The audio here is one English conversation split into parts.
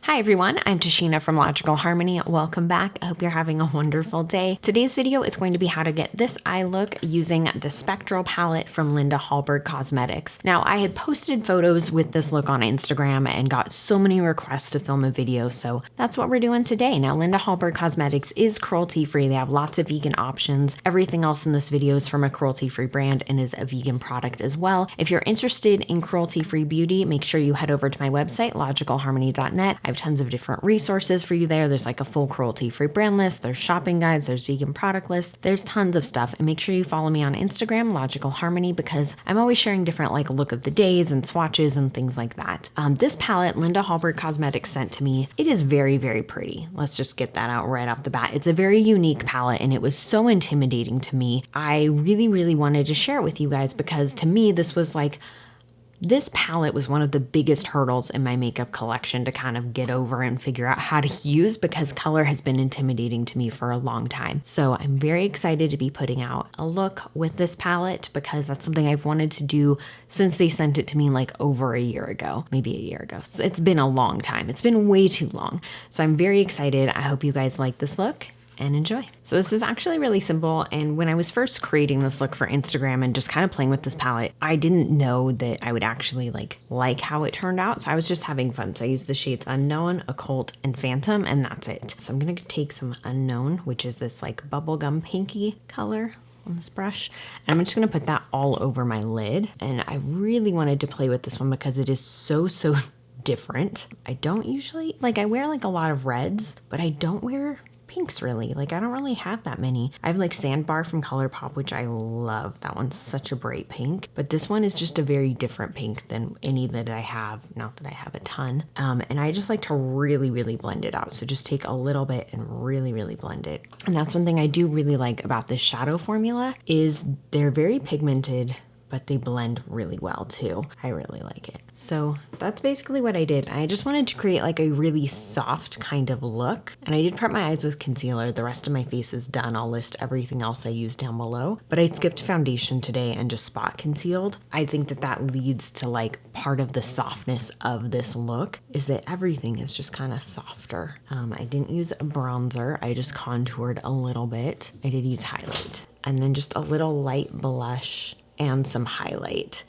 Hi everyone, I'm Tashina from Logical Harmony. Welcome back. I hope you're having a wonderful day. Today's video is going to be how to get this eye look using the Spectral palette from Linda Hallberg Cosmetics. Now, I had posted photos with this look on Instagram and got so many requests to film a video, so that's what we're doing today. Now, Linda Hallberg Cosmetics is cruelty-free. They have lots of vegan options. Everything else in this video is from a cruelty-free brand and is a vegan product as well. If you're interested in cruelty-free beauty, make sure you head over to my website, logicalharmony.net. I have tons of different resources for you there. There's like a full cruelty-free brand list, there's shopping guides, there's vegan product lists, there's tons of stuff. And make sure you follow me on Instagram, Logical Harmony, because I'm always sharing different like look of the days and swatches and things like that. This palette, Linda Hallberg Cosmetics sent to me. It is very, very pretty. Let's just get that out right off the bat. It's a very unique palette and it was so intimidating to me. I really, really wanted to share it with you guys because to me, this palette was one of the biggest hurdles in my makeup collection to kind of get over and figure out how to use because color has been intimidating to me for a long time. So I'm very excited to be putting out a look with this palette because that's something I've wanted to do since they sent it to me like over a year ago, maybe a year ago. So it's been a long time. It's been way too long. So I'm very excited. I hope you guys like this look and enjoy. So this is actually really simple, and when I was first creating this look for Instagram and just kind of playing with this palette, I didn't know that I would actually like how it turned out, so I was just having fun. So I used the shades Unknown, Occult, and Phantom, and that's it. So I'm gonna take some Unknown, which is this like bubblegum pinky color on this brush, and I'm just gonna put that all over my lid. And I really wanted to play with this one because it is so different. I don't usually, I wear like a lot of reds, but I don't wear pinks really. I don't really have that many. I have like Sandbar from ColourPop, which I love. That one's such a bright pink, but this one is just a very different pink than any that I have. Not that I have a ton. And I just like to really blend it out. So just take a little bit and really blend it. And that's one thing I do really like about this shadow formula is they're very pigmented, but they blend really well too. I really like it. So that's basically what I did. I just wanted to create like a really soft kind of look. And I did prep my eyes with concealer. The rest of my face is done. I'll list everything else I used down below. But I skipped foundation today and just spot concealed. I think that leads to like part of the softness of this look is that everything is just kind of softer. I didn't use a bronzer. I just contoured a little bit. I did use highlight. And then just a little light blush and some highlight.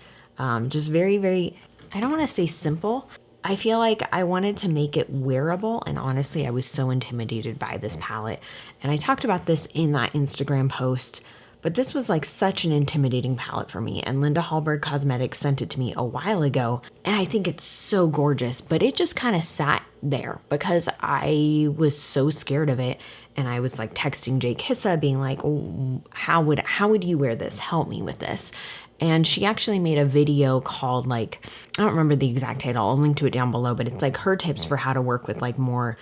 Just very, I don't want to say simple. I feel like I wanted to make it wearable, and honestly, I was so intimidated by this palette. And I talked about this in that Instagram post, but this was like such an intimidating palette for me, and Linda Hallberg Cosmetics sent it to me a while ago, and I think it's so gorgeous, but it just kind of sat there because I was so scared of it. And I was like texting JKissa being like, how would you wear this? Help me with this. And she actually made a video called I don't remember the exact title. I'll link to it down below, but it's like her tips for how to work with like more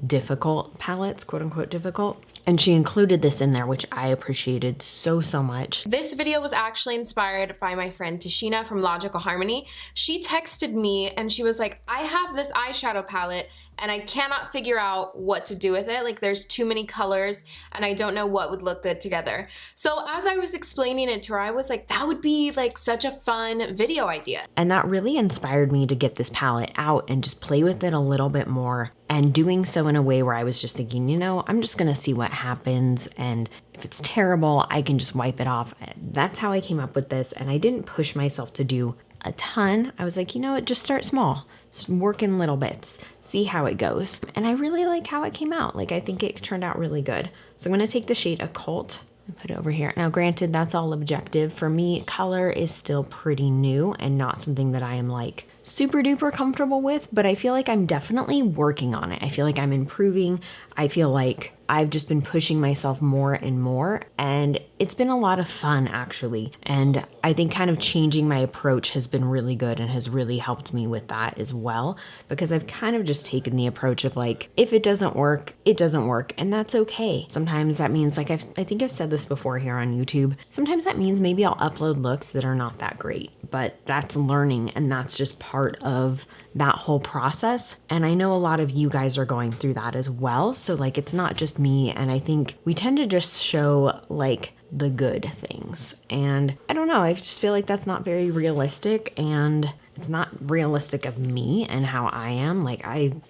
difficult palettes, quote unquote difficult. And she included this in there, which I appreciated so much. This video was actually inspired by my friend Tashina from Logical Harmony. She texted me and she was like, I have this eyeshadow palette and I cannot figure out what to do with it. Like there's too many colors and I don't know what would look good together. So as I was explaining it to her, I was like, that would be like such a fun video idea. And that really inspired me to get this palette out and just play with it a little bit more, and doing so in a way where I was just thinking, you know, I'm just gonna see what happens, and if it's terrible, I can just wipe it off. That's how I came up with this, and I didn't push myself to do a ton. I was like, you know what, just start small. Just work in little bits, see how it goes. And I really like how it came out. I think it turned out really good. So I'm gonna take the shade Occult and put it over here. Now granted, that's all objective. For me, color is still pretty new and not something that I am like super duper comfortable with, but I feel like I'm definitely working on it. I feel like I'm improving. I feel like I've just been pushing myself more and more, and it's been a lot of fun actually. And I think kind of changing my approach has been really good and has really helped me with that as well, because I've kind of just taken the approach of like, if it doesn't work, it doesn't work, and that's okay. Sometimes that means I think I've said this before here on YouTube. Sometimes that means maybe I'll upload looks that are not that great, but that's learning and that's just part of that whole process. And I know a lot of you guys are going through that as well. So it's not just me. And I think we tend to just show the good things. And I don't know, I just feel like that's not very realistic. And it's not realistic of me and how I am. Like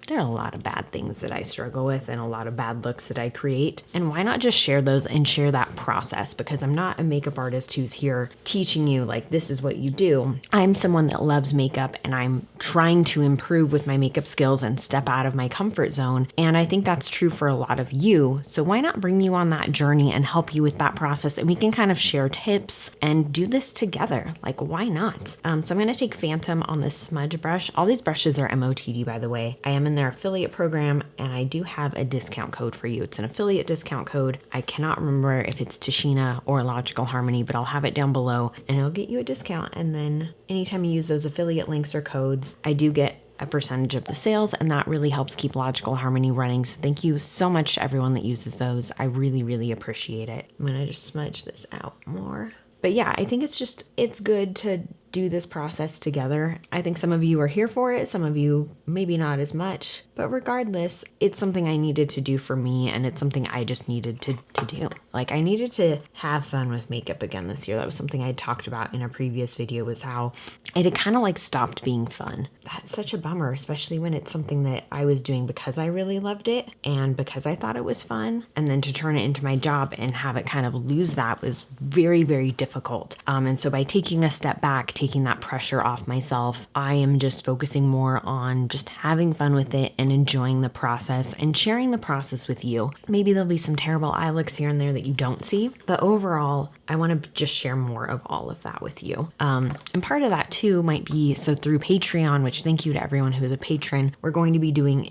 there are a lot of bad things that I struggle with and a lot of bad looks that I create. And why not just share those and share that process? Because I'm not a makeup artist who's here teaching you like, this is what you do. I'm someone that loves makeup and I'm trying to improve with my makeup skills and step out of my comfort zone. And I think that's true for a lot of you. So why not bring you on that journey and help you with that process? And we can kind of share tips and do this together. Like, why not? So I'm going to take Phantom on this smudge brush. All these brushes are MOTD, by the way. I am in their affiliate program and I do have a discount code for you. It's an affiliate discount code. I cannot remember if it's Tashina or Logical Harmony, but I'll have it down below and it'll get you a discount. And then anytime you use those affiliate links or codes, I do get a percentage of the sales, and that really helps keep Logical Harmony running. So thank you so much to everyone that uses those. I really, really appreciate it. I'm gonna just smudge this out more. But yeah, I think it's good to do this process together. I think some of you are here for it, some of you maybe not as much, but regardless, it's something I needed to do for me and it's something I just needed to do. Like I needed to have fun with makeup again this year. That was something I talked about in a previous video, was how it had kind of like stopped being fun. That's such a bummer, especially when it's something that I was doing because I really loved it and because I thought it was fun. And then to turn it into my job and have it kind of lose that was very, very difficult. And so by taking a step back, taking that pressure off myself, I am just focusing more on just having fun with it and enjoying the process and sharing the process with you. Maybe there'll be some terrible eye looks here and there that you don't see, but overall, I want to just share more of all of that with you. And part of that too might be, so through Patreon, which thank you to everyone who is a patron, we're going to be doing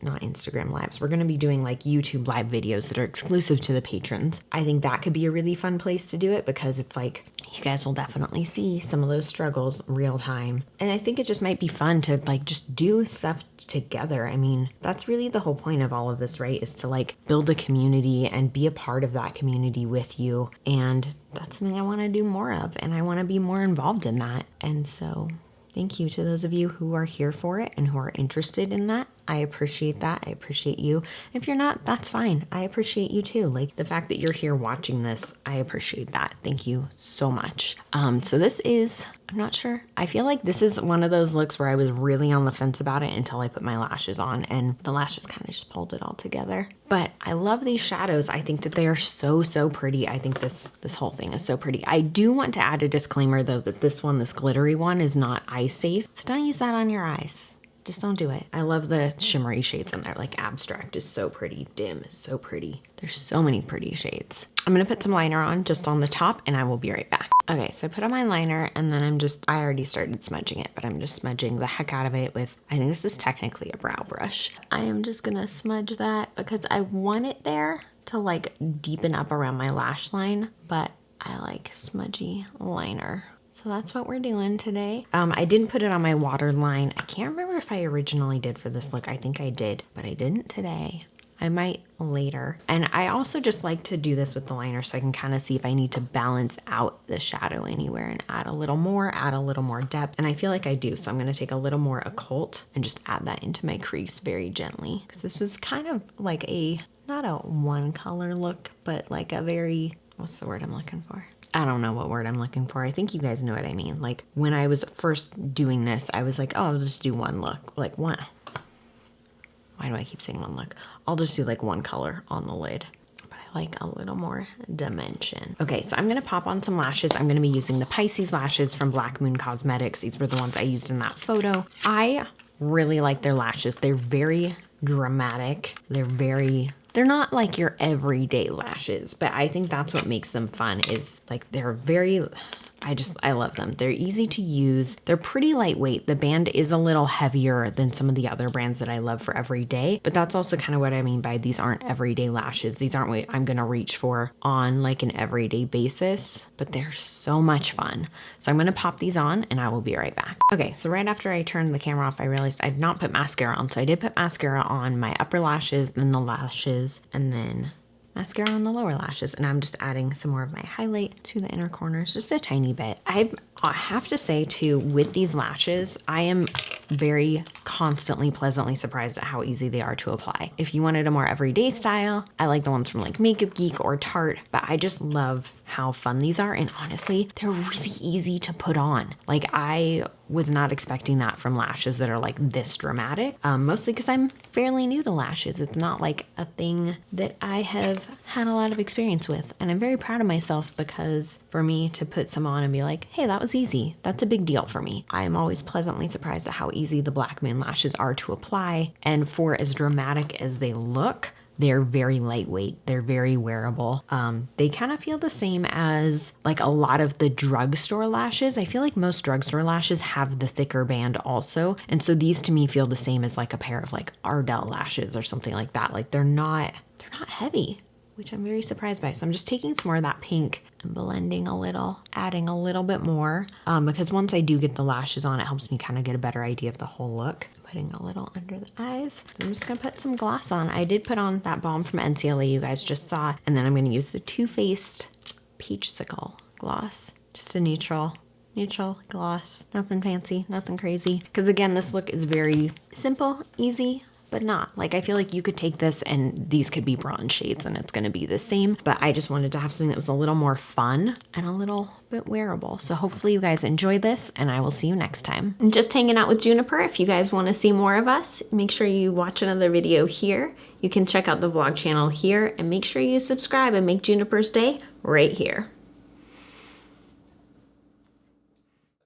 not Instagram lives. We're going to be doing like YouTube live videos that are exclusive to the patrons. I think that could be a really fun place to do it because it's like, you guys will definitely see some of those struggles real time. And I think it just might be fun to like just do stuff together. I mean, that's really the whole point of all of this, right? Is to like build a community and be a part of that community with you. And that's something I want to do more of. And I want to be more involved in that. And so thank you to those of you who are here for it and who are interested in that. I appreciate that. I appreciate you. If you're not, that's fine. I appreciate you too. Like the fact that you're here watching this, I appreciate that. Thank you so much. So this is, I'm not sure. I feel like this is one of those looks where I was really on the fence about it until I put my lashes on and the lashes kind of just pulled it all together. But I love these shadows. I think that they are so, so pretty. I think this whole thing is so pretty. I do want to add a disclaimer though, that this glittery one is not eye safe. So don't use that on your eyes. Just don't do it. I love the shimmery shades in there. Like Abstract is so pretty. Dim is so pretty. There's so many pretty shades. I'm going to put some liner on just on the top and I will be right back. Okay, so I put on my liner and then I already started smudging it, but I'm just smudging the heck out of it with, I think this is technically a brow brush. I am just going to smudge that because I want it there to like deepen up around my lash line, but I like smudgy liner. So that's what we're doing today. I didn't put it on my waterline. I can't remember if I originally did for this look. I think I did, but I didn't today. I might later. And I also just like to do this with the liner so I can kind of see if I need to balance out the shadow anywhere and add a little more depth. And I feel like I do. So I'm going to take a little more occult and just add that into my crease very gently. Because this was kind of like not a one color look, but like a very, what's the word I'm looking for? I don't know what word I'm looking for. I think you guys know what I mean. Like when I was first doing this, I was like, oh, I'll just do one look. Like one. Why do I keep saying one look? I'll just do like one color on the lid. But I like a little more dimension. Okay, so I'm going to pop on some lashes. I'm going to be using the Pisces lashes from Black Moon Cosmetics. These were the ones I used in that photo. I really like their lashes. They're very dramatic. They're not like your everyday lashes, but I think that's what makes them fun is like they're very, I love them. They're easy to use. They're pretty lightweight. The band is a little heavier than some of the other brands that I love for every day, but that's also kind of what I mean by these aren't everyday lashes. These aren't what I'm going to reach for on like an everyday basis, but they're so much fun. So I'm going to pop these on and I will be right back. Okay, so right after I turned the camera off, I realized I did not put mascara on. So I did put mascara on my upper lashes, then the lashes, and then mascara on the lower lashes, and I'm just adding some more of my highlight to the inner corners, just a tiny bit. I'm I have to say too, with these lashes, I am very constantly pleasantly surprised at how easy they are to apply. If you wanted a more everyday style, I like the ones from like Makeup Geek or Tarte, but I just love how fun these are. And honestly, they're really easy to put on. Like I was not expecting that from lashes that are like this dramatic, mostly because I'm fairly new to lashes. It's not like a thing that I have had a lot of experience with. And I'm very proud of myself because for me to put some on and be like, hey, that was easy, that's a big deal for me. I am always pleasantly surprised at how easy the Black Moon lashes are to apply. And for as dramatic as they look, they're very lightweight. They're very wearable. They kind of feel the same as like a lot of the drugstore lashes. I feel like most drugstore lashes have the thicker band also. And so these to me feel the same as like a pair of like Ardell lashes or something like that. Like they're not heavy, which I'm very surprised by. So I'm just taking some more of that pink and blending a little, adding a little bit more, because once I do get the lashes on, it helps me kind of get a better idea of the whole look. Putting a little under the eyes. I'm just gonna put some gloss on. I did put on that balm from NCLA you guys just saw, and then I'm gonna use the Too Faced Peachsicle gloss. Just a neutral gloss. Nothing fancy, nothing crazy. Because again, this look is very simple, easy, but not. Like I feel like you could take this and these could be bronze shades and it's gonna be the same, but I just wanted to have something that was a little more fun and a little bit wearable. So hopefully you guys enjoyed this and I will see you next time. And just hanging out with Juniper. If you guys wanna see more of us, make sure you watch another video here. You can check out the vlog channel here and make sure you subscribe and make Juniper's day right here.